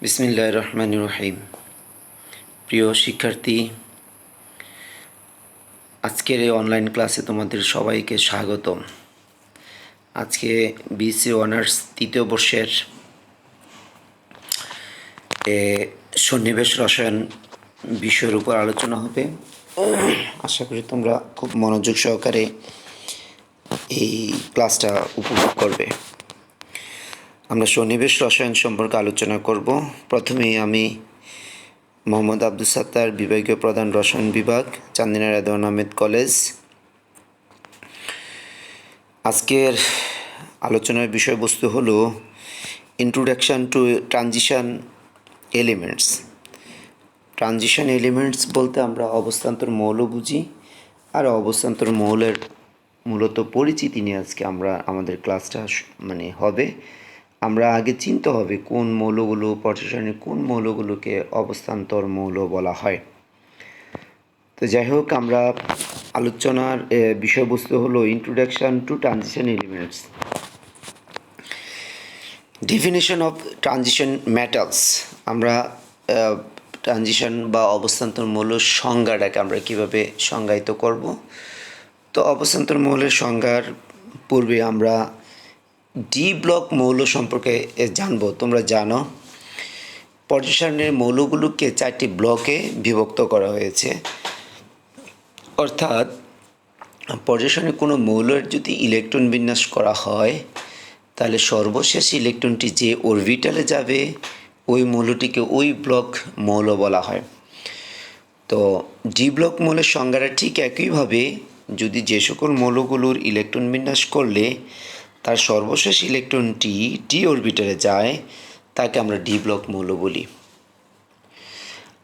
বিসমিল্লাহির রহমানির রহিম। প্রিয় শিক্ষার্থী, আজকের এই অনলাইন ক্লাসে তোমাদের সবাইকে স্বাগতম। আজকে বিএসসি অনার্স তৃতীয় বর্ষের সন্নিবেশ রসায়ন বিষয়ের উপর আলোচনা হবে। আশা করি তোমরা খুব মনোযোগ সহকারে এই ক্লাসটা উপভোগ করবে। আমরা সন্নিবেশ রসায়ন সম্পর্কে আলোচনা করব। প্রথমেই আমি মোহাম্মদ আব্দুল সাত্তার, বিভাগীয় প্রধান, রসায়ন বিভাগ, চান্দিনা রেদওয়ান আহমেদ কলেজ। আজকের আলোচনার বিষয়বস্তু হলো introduction to transition elements. Transition elements বলতে আমরা অবস্থান্তর মৌল বুঝি, আর অবস্থান্তর মৌলের মূলত পরিচিতি নিয়ে আজকে আমাদের ক্লাসটা হবে। আমরা আগে চিনতে হবে কোন মৌলগুলো, পর্যায়সারণীর কোন মৌলগুলোকে অবস্থান্তর মৌল বলা হয়। তো যাই হোক, আমরা আলোচনার বিষয়বস্তু হলো introduction to transition elements. Definition of transition metals. আমরা ট্রানজিশন বা অবস্থান্তর মৌলের সংজ্ঞাটাকে আমরা কীভাবে সংজ্ঞায়িত করব। তো অবস্থান্তর মৌলের সংজ্ঞার পূর্বে আমরা ডি ব্লক মৌল সম্পর্কে জানবো। তোমরা জানো পর্যায়সারণীর মৌলগুলোকে 4টি ব্লকে বিভক্ত করা হয়েছে। অর্থাৎ পর্যায়সারণীর কোনো মৌলের যদি ইলেকট্রন বিন্যাস করা হয়, তাহলে সর্বশেষ ইলেকট্রনটি যে অরবিটালে যাবে ওই মৌলটিকে ওই ব্লক মৌল বলা হয়। তো ডি ব্লক মৌলের সংজ্ঞাটা ঠিক একইভাবে, যদি যে সকল মৌলগুলোর ইলেকট্রন বিন্যাস করলে তার সর্বশেষ ইলেকট্রনটি ডি অরবিটালে যায়, তাকে আমরা ডি ব্লক মৌল বলি।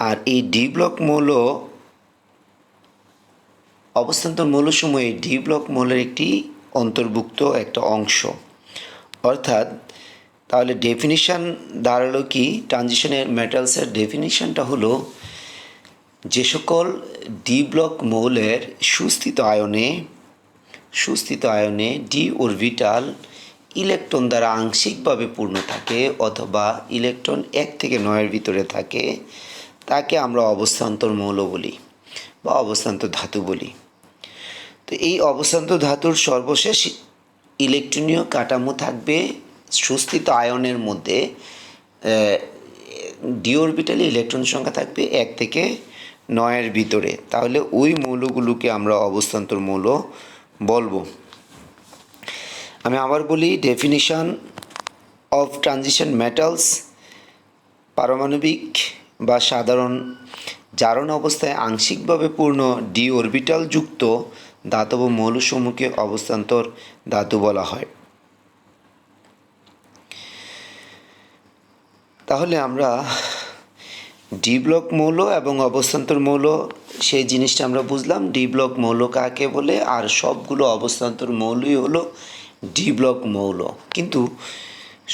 আর এই ডি ব্লক মৌল অবস্থান্তর মৌলসমূহে ডি ব্লক মৌলের একটি অন্তর্ভুক্ত একটা অংশ। অর্থাৎ তাহলে ডেফিনিশান দাঁড়ালো কি, ট্রানজিশনের মেটালসের ডেফিনিশানটা হলো যে সকল ডি ব্লক মৌলের সুস্থিত আয়নে ডি অরবিটাল ইলেকট্রন দ্বারা আংশিকভাবে পূর্ণ থাকে অথবা ইলেকট্রন 1 থেকে 9-এর ভিতরে থাকে, তাকে আমরা অবস্থান্তর মৌল বলি বা অবস্থান্তর ধাতু বলি। তো এই অবস্থান্তর ধাতুর সর্বশেষ ইলেকট্রনীয় কাঠামো থাকবে সুস্থিত আয়নের মধ্যে। ডি অরবিটালে ইলেকট্রন সংখ্যা থাকবে 1 থেকে 9-এর ভিতরে, তাহলে ওই মৌলগুলোকে আমরা অবস্থান্তর মৌল বলবো। আমি আবার বলি, ডেফিনিশন অফ ট্রানজিশন মেটালস: পারমাণবিক বা সাধারণ জারণ অবস্থায় আংশিকভাবে পূর্ণ ডি অরবিটাল যুক্ত ধাতব মৌলসমূহকে অবস্থান্তর ধাতু বলা হয়। তাহলে আমরা ডি ব্লক মৌল এবং অবস্থান্তর মৌল সেই জিনিসটা আমরা বুঝলাম। ডি ব্লক মৌল কাকে বলে, আর সবগুলো অবস্থান্তর মৌলই হলো ডি ব্লক মৌল। কিন্তু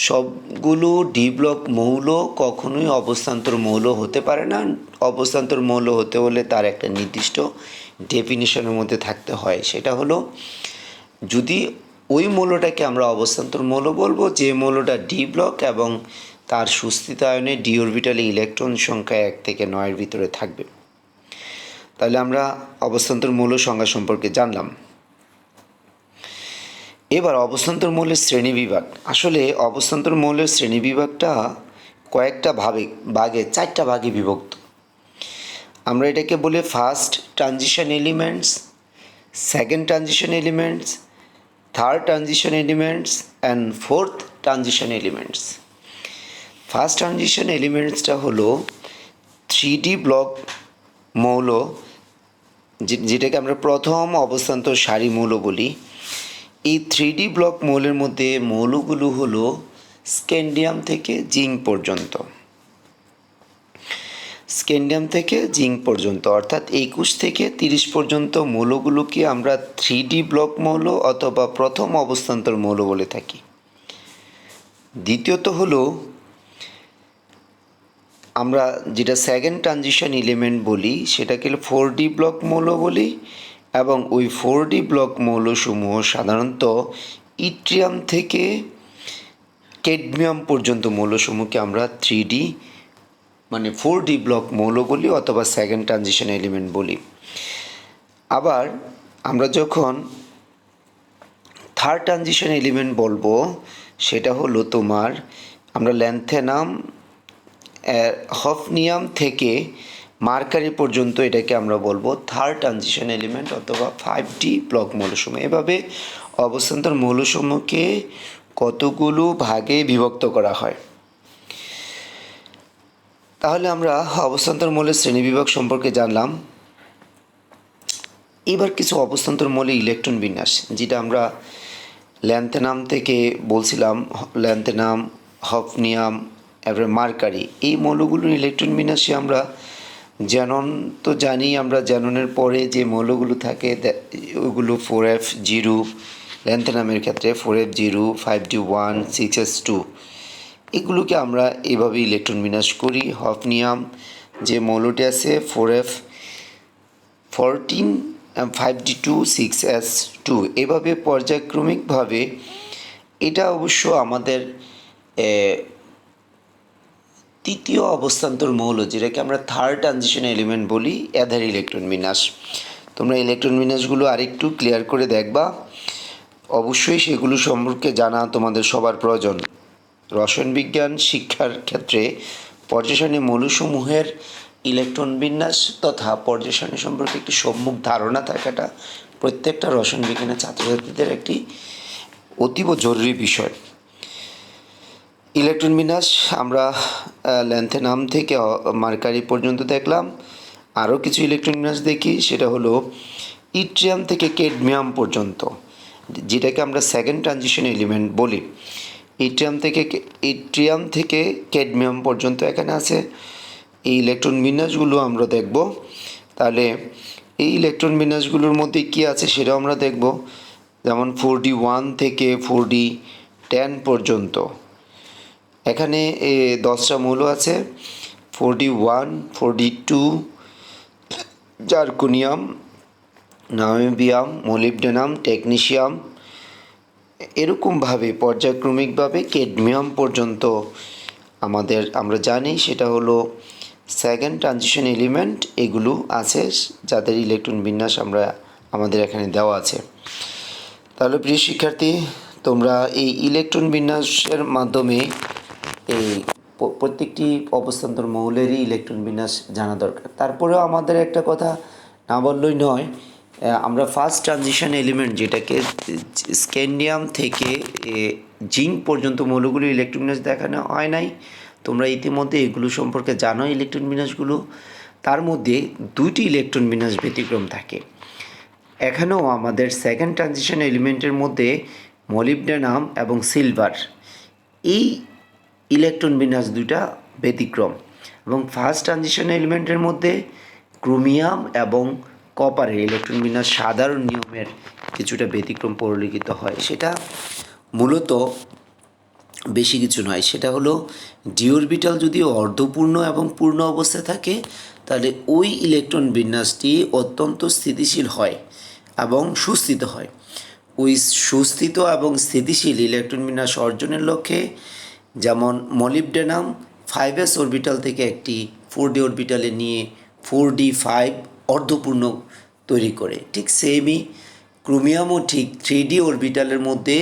সবগুলো ডি ব্লক মৌল কখনোই অবস্থান্তর মৌল হতে পারে না। অবস্থান্তর মৌল হতে হলে তার একটা নির্দিষ্ট ডেফিনিশনের মধ্যে থাকতে হয়। সেটা হলো, যদি ওই মৌলটাকে আমরা অবস্থান্তর মৌল বলবো যে মৌলটা ডি ব্লক এবং তার সুস্থিত আয়নে ডি অরবিটালে ইলেকট্রন সংখ্যা 1 থেকে 9-এর ভিতরে থাকবে। তাহলে আমরা অবস্থান্তর মৌল সংজ্ঞা সম্পর্কে জানলাম। এবার অবস্থান্তর মৌলের শ্রেণীবিভাগ। আসলে অবস্থান্তর মৌলের শ্রেণীবিভাগটা কয়েকটা ভাগে 4টা ভাগে বিভক্ত। আমরা এটাকে বলি first transition elements, second transition elements, third transition elements and fourth transition elements. First transition এলিমেন্টসটা হলো 3D ব্লক মৌল, যেটাকে আমরা প্রথম অবস্থান্তর সারি মৌল বলি। এই 3D ব্লক মৌলের মধ্যে মৌলগুলো হলো স্ক্যান্ডিয়াম থেকে জিঙ্ক পর্যন্ত। অর্থাৎ 21 থেকে 30 পর্যন্ত মৌলগুলোকে আমরা 3D ব্লক মৌল অথবা প্রথম অবস্থান্তর মৌল বলে থাকি। দ্বিতীয়ত হলো আমরা যেটা সেকেন্ড ট্রানজিশন এলিমেন্ট বলি, সেটাকে 4D ব্লক মৌল বলি, এবং ওই 4D ব্লক মৌলসমূহ সাধারণত ইট্রিয়াম থেকে ক্যাডমিয়াম পর্যন্ত মৌলসমূহকে আমরা 3D মানে 4D ব্লক মৌল বলি অথবা সেকেন্ড ট্রানজিশন এলিমেন্ট বলি। আবার আমরা যখন থার্ড ট্রানজিশন এলিমেন্ট বলবো সেটা হলো তোমার আমরা ল্যান্থেনাম হফনিয়াম থেকে মার্কারি পর্যন্ত এটাকে আমরা বলবো থার্ড ট্রানজিশন এলিমেন্ট অথবা 5D ব্লক মৌলসমূহ। এভাবে অবস্থান্তর মৌলসমূহকে কতগুলো ভাগে বিভক্ত করা হয়। তাহলে আমরা অবস্থান্তর মৌলের শ্রেণীবিভাগ সম্পর্কে জানলাম। এবার কিছু অবস্থান্তর মৌলের ইলেকট্রন বিন্যাস, যেটা আমরা ল্যান্থেনাম থেকে বলছিলাম, ল্যান্থেনাম, হফনিয়াম, এবারে মার্কারি, এই মৌলগুলোর ইলেকট্রন বিন্যাসে আমরা জ্যানন তো জানি, আমরা জ্যাননের পরে যে মৌলগুলো থাকে ওগুলো 4f0, ল্যান্থেনামের ক্ষেত্রে 4f0, 5d1, 6s2, এগুলোকে আমরা এভাবে ইলেকট্রন বিন্যাস করি। হফনিয়াম যে মৌলটি আছে 4f14, 5d2, 6s2, এভাবে পর্যায়ক্রমিকভাবে। এটা অবশ্য আমাদের তৃতীয় অবস্থান্তর মৌল, যেটাকে আমরা থার্ড ট্রানজিশন এলিমেন্ট বলি, এদের ইলেকট্রন বিন্যাস। তোমরা ইলেকট্রন বিন্যাসগুলো আরেকটু ক্লিয়ার করে দেখবা। অবশ্যই সেগুলো সম্পর্কে জানা তোমাদের সবার প্রয়োজন। রসায়ন বিজ্ঞান শিক্ষার ক্ষেত্রে পর্যায় মৌলসমূহের ইলেকট্রন বিন্যাস তথা পর্যায় সারণী সম্পর্কে একটি সম্যক ধারণা থাকাটা প্রত্যেকটা রসায়ন বিজ্ঞানের ছাত্রছাত্রীদের একটি অতীব জরুরি বিষয়। ইলেকট্রন বিন্যাস আমরা ল্যান্থেনাম থেকে মার্কারি পর্যন্ত দেখলাম। আরও কিছু ইলেকট্রন বিন্যাস দেখি, সেটা হলো ইট্রিয়াম থেকে ক্যাডমিয়াম পর্যন্ত, যেটাকে আমরা সেকেন্ড ট্রানজিশন এলিমেন্ট বলি। ইট্রিয়াম থেকে ক্যাডমিয়াম পর্যন্ত এখানে আছে। এই ইলেকট্রন বিন্যাসগুলো আমরা দেখব। তাহলে এই ইলেকট্রন বিন্যাসগুলোর মধ্যে কি আছে সেটাও আমরা দেখব। যেমন 4d1 থেকে 4d10 পর্যন্ত এখানে 10টা মৌল আছে। 4d1, 4d2, zirconium, niobium, molybdenum, technetium, এরকমভাবে পর্যায়ক্রমিকভাবে ক্যাডমিয়াম পর্যন্ত আমরা জানি সেটা হলো সেকেন্ড ট্রানজিশন এলিমেন্ট। এগুলো আছে যাদের ইলেকট্রন বিন্যাস আমাদের এখানে দেওয়া আছে। তাহলে প্রিয় শিক্ষার্থী, তোমরা এই ইলেকট্রন বিন্যাসের মাধ্যমে এই প্রত্যেকটি অবস্থান্তর মৌলেরই ইলেকট্রন বিন্যাস জানা দরকার। তারপরেও আমাদের একটা কথা না বললেই নয়, আমরা ফার্স্ট ট্রানজিশন এলিমেন্ট যেটাকে স্ক্যান্ডিয়াম থেকে জিঙ্ক পর্যন্ত মৌলগুলো ইলেকট্রন বিন্যাস দেখানো হয় নাই। তোমরা ইতিমধ্যে এগুলো সম্পর্কে জানো ইলেকট্রন বিন্যাসগুলো। তার মধ্যে 2টি ইলেকট্রন বিন্যাস ব্যতিক্রম থাকে। এখানেও আমাদের সেকেন্ড ট্রানজিশন এলিমেন্টের মধ্যে মলিবডেনাম এবং সিলভার, এই ইলেকট্রন বিন্যাস দুইটা ব্যতিক্রম। এবং ফার্স্ট ট্রানজিশন এলিমেন্টের মধ্যে ক্রোমিয়াম এবং কপারের ইলেকট্রন বিন্যাস সাধারণ নিয়মের কিছুটা ব্যতিক্রম পরিলক্ষিত হয়। সেটা মূলত বেশি কিছু নয়, সেটা হলো ডি অরবিটাল যদি অর্ধপূর্ণ এবং পূর্ণ অবস্থায় থাকে তাহলে ওই ইলেকট্রন বিন্যাসটি অত্যন্ত স্থিতিশীল হয় এবং সুস্থিত হয়। ওই সুস্থিত এবং স্থিতিশীল ইলেকট্রন বিন্যাস অর্জনের লক্ষ্যে যেমন মলিবডেনাম 5s অরবিটাল থেকে একটি 4d অরবিটালে নিয়ে 4d5 অর্ধপূর্ণ তৈরি করে, ঠিক সেমই ক্রোমিয়ামও ঠিক 3d অরবিটালের মধ্যে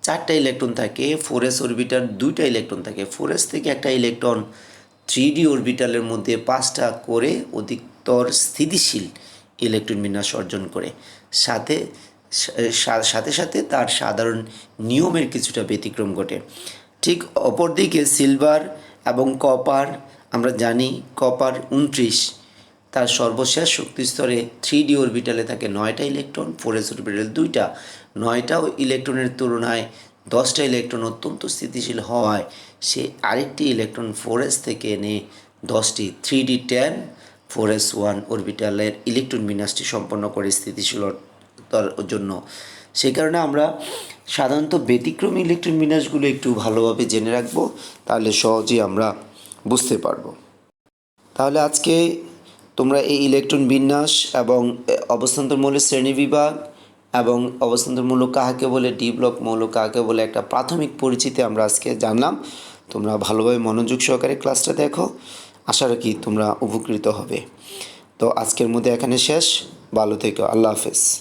4টা ইলেকট্রন থাকে, 4s অরবিটাল 2টা ইলেকট্রন থাকে, 4s থেকে একটা ইলেকট্রন 3d অরবিটালের মধ্যে 5টা করে অধিকতর স্থিতিশীল ইলেকট্রন বিন্যাস অর্জন করে। সাথে সাথে তার সাধারণ নিয়মের কিছুটা ব্যতিক্রম ঘটে। ঠিক অপরদিকে সিলভার এবং কপার, আমরা জানি কপার 29, তার সর্বশেষ শক্তিস্তরে 3d অরবিটালে থাকে 9টা ইলেকট্রন, 4s অরবিটালে 2টা। 9টা ইলেকট্রনের তুলনায় 10টা ইলেকট্রন অত্যন্ত স্থিতিশীল হওয়ায় সে আরেকটি ইলেকট্রন 4s থেকে এনে 10টি 3d10 4s1 অরবিটালের ইলেকট্রন বিন্যাসটি সম্পন্ন করে স্থিতিশীলতার জন্য। সেই কারণে আমরা সাধারণত ব্যতিক্রমী ইলেকট্রন বিন্যাসগুলো একটু ভালোভাবে জেনে রাখবো, তাহলে সহজেই আমরা বুঝতে পারবো। তাহলে আজকে তোমরা এই ইলেকট্রন বিন্যাস এবং অবস্থান্তর মৌলের শ্রেণীবিভাগ এবং অবস্থান্তর মৌল কাকে বলে, ডি ব্লক মৌল কাকে বলে একটা প্রাথমিক পরিচিতি আমরা আজকে জানলাম। তোমরা ভালোভাবে মনোযোগ সহকারে ক্লাসটা দেখো। আশা রাখি তোমরা উপকৃত হবে। তো আজকের মধ্যে এখানে শেষ। ভালো থেকো। আল্লাহ হাফেজ।